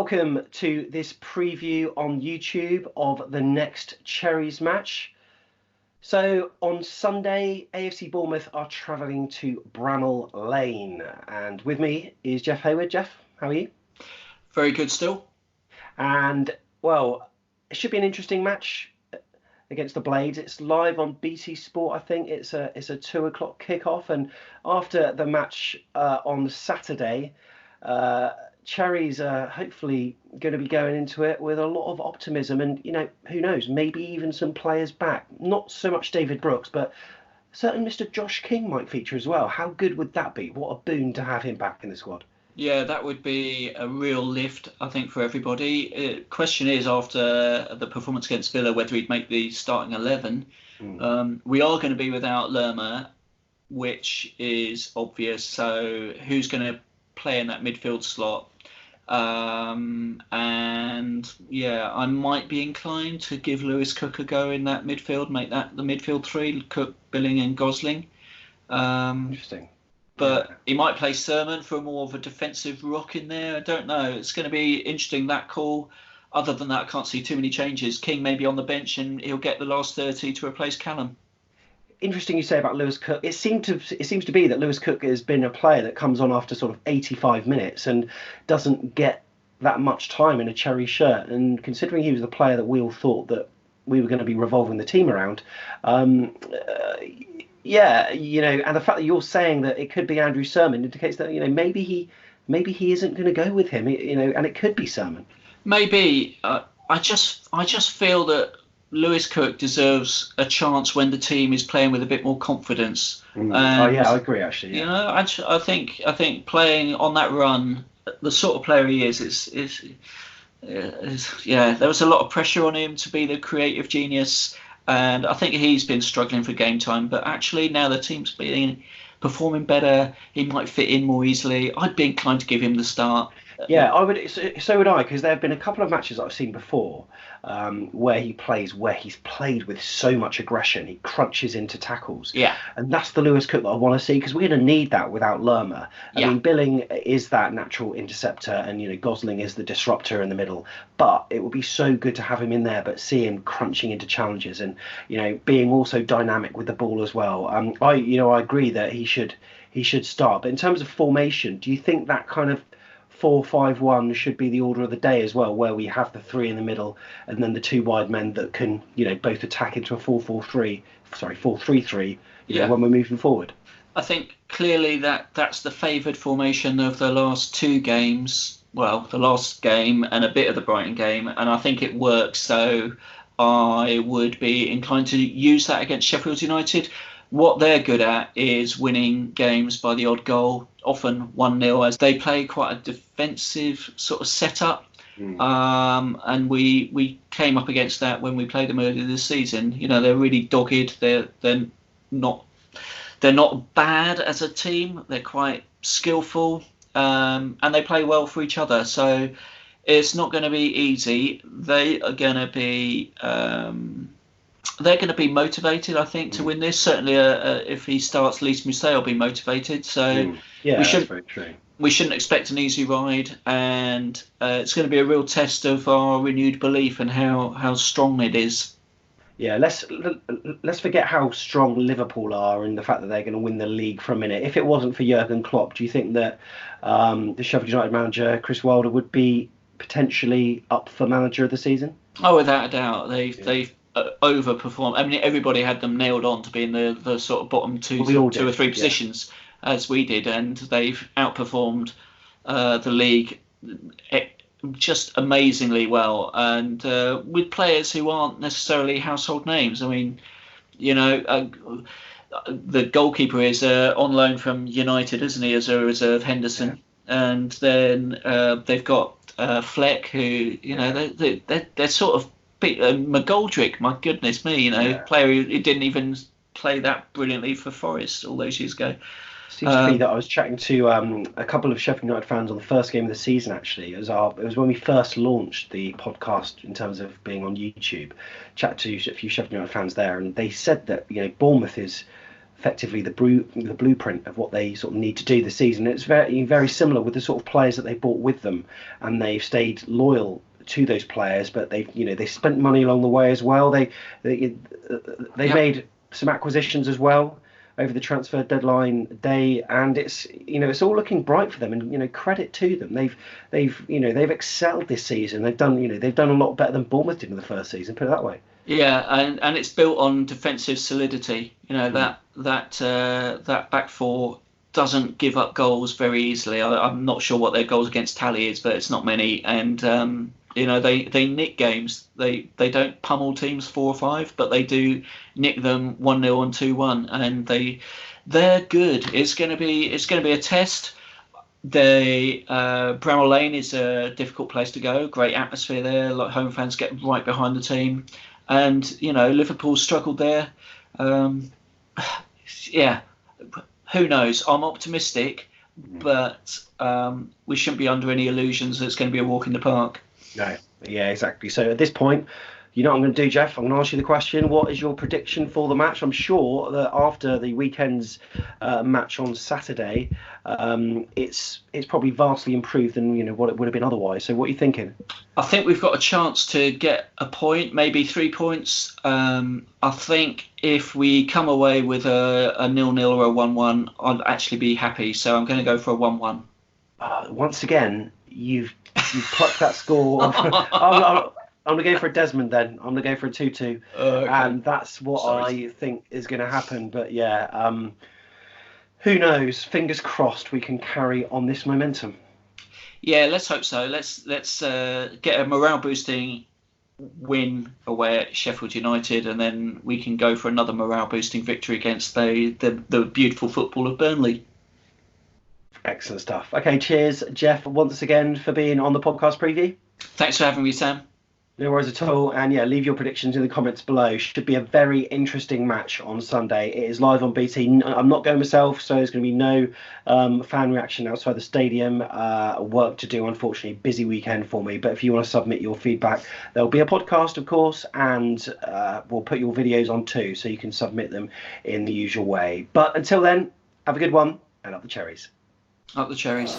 welcome to this preview on YouTube of the next Cherries match. So on Sunday, AFC Bournemouth are travelling to Bramall Lane, and with me is Jeff Hayward. Jeff, how are you? Very good still. And, well, it should be an interesting match against the Blades. It's live on BT Sport, I think. It's a 2 o'clock kickoff, and after the match on Saturday, Cherries are hopefully going to be going into it with a lot of optimism, and who knows, maybe even some players back. Not so much David Brooks, but certain Mr. Josh King might feature as well. How good would that be? What a boon to have him back in the squad. Yeah, that would be a real lift, I think, for everybody. Question is, after the performance against Villa, whether he'd make the starting 11. We are going to be without Lerma, which is obvious. So who's going to play in that midfield slot? And yeah, I might be inclined to give Lewis Cook a go in that midfield, make that the midfield three: Cook, Billing, and Gosling. Interesting. But he might play Sermon for more of a defensive rock in there. I don't know. It's going to be interesting, that call. Other than that, I can't see too many changes. King may be on the bench and he'll get the last 30 to replace Callum. Interesting you say about Lewis Cook. It seems to be that Lewis Cook has been a player that comes on after sort of 85 minutes and doesn't get that much time in a Cherry shirt. And considering he was the player that we all thought that we were going to be revolving the team around, yeah, and the fact that you're saying that it could be Andrew Sermon indicates that maybe he isn't going to go with him, and it could be Sermon. Maybe. I just feel that Lewis Cook deserves a chance when the team is playing with a bit more confidence. And, I agree actually. Yeah. I think playing on that run, the sort of player he is there was a lot of pressure on him to be the creative genius. And I think he's been struggling for game time, but actually now the team's performing better, he might fit in more easily. I'd be inclined to give him the start. Yeah, I would. So would I, because there have been a couple of matches I've seen before where he's played with so much aggression, he crunches into tackles. Yeah, and that's the Lewis Cook that I want to see, because we're going to need that without Lerma. I mean, Billing is that natural interceptor, and Gosling is the disruptor in the middle. But it would be so good to have him in there, but see him crunching into challenges and being also dynamic with the ball as well. I agree that he should start. But in terms of formation, do you think that kind of 4-5-1 should be the order of the day as well, where we have the three in the middle and then the two wide men that can both attack into a 4-3-3 when we're moving forward? I think clearly that's the favoured formation of the last two games. Well, the last game and a bit of the Brighton game, and I think it works. So I would be inclined to use that against Sheffield United. What they're good at is winning games by the odd goal, often 1-0, as they play quite a defensive sort of setup. And we came up against that when we played them earlier this season. They're really dogged. They're not bad as a team. They're quite skillful, and they play well for each other. So it's not going to be easy. They are going to be. They're going to be motivated, I think, to win this. Certainly, if he starts, Lys Mousset will be motivated. So that's very true. We shouldn't expect an easy ride, and it's going to be a real test of our renewed belief and how strong it is. Yeah, let's forget how strong Liverpool are and the fact that they're going to win the league for a minute. If it wasn't for Jurgen Klopp, do you think that the Sheffield United manager, Chris Wilder, would be potentially up for manager of the season? Oh, without a doubt. They've overperformed. I mean, everybody had them nailed on to be in the sort of bottom two or three positions, as we did, and they've outperformed the league just amazingly well, and with players who aren't necessarily household names. I mean, the goalkeeper is on loan from United, isn't he, as a reserve, Henderson, and then they've got Fleck, who they're sort of McGoldrick, my goodness me, player who didn't even play that brilliantly for Forest all those years ago. Seems to be that I was chatting to a couple of Sheffield United fans on the first game of the season. Actually, it was when we first launched the podcast in terms of being on YouTube. Chatted to a few Sheffield United fans there, and they said that Bournemouth is effectively the blueprint of what they sort of need to do this season. It's very similar with the sort of players that they brought with them, and they've stayed loyal to those players, but they spent money along the way as well. They made some acquisitions as well over the transfer deadline day, and it's all looking bright for them, and credit to them. They've excelled this season. They've done a lot better than Bournemouth did in the first season, put it that way. Yeah, and it's built on defensive solidity. That back four doesn't give up goals very easily. I'm not sure what their goals against tally is, but it's not many. And they nick games. They don't pummel teams 4-5, but they do nick them 1-0 and 2-1, and they're good. It's going to be a test. Bramall Lane is a difficult place to go. Great atmosphere there. Like, home fans get right behind the team. And Liverpool struggled there. Yeah, who knows? I'm optimistic, but we shouldn't be under any illusions that it's going to be a walk in the park. No, yeah, exactly. So at this point, you know what I'm going to do, Jeff? I'm going to ask you the question: what is your prediction for the match? I'm sure that after the weekend's match on Saturday, it's probably vastly improved than what it would have been otherwise. So what are you thinking? I think we've got a chance to get a point, maybe 3 points. I think if we come away with a 0-0 or a 1-1, I'd actually be happy. So I'm going to go for a 1-1. Once again, you've plucked that score. I'm going to go for a Desmond then. I'm going to go for a 2-2. Okay. And that's what I think is going to happen. But yeah, who knows? Fingers crossed we can carry on this momentum. Yeah, let's hope so. Let's get a morale-boosting win away at Sheffield United, and then we can go for another morale-boosting victory against the beautiful football of Burnley. Excellent stuff. Okay, cheers, Jeff, once again for being on the podcast preview. Thanks for having me, Sam. No worries at all. And yeah, leave your predictions in the comments below. Should be a very interesting match on Sunday. It is live on BT. I'm not going myself, so there's going to be no fan reaction outside the stadium. Work to do, unfortunately. Busy weekend for me. But if you want to submit your feedback, there'll be a podcast, of course, and we'll put your videos on too, so you can submit them in the usual way. But until then, have a good one, and up the Cherries. Up the Cherries.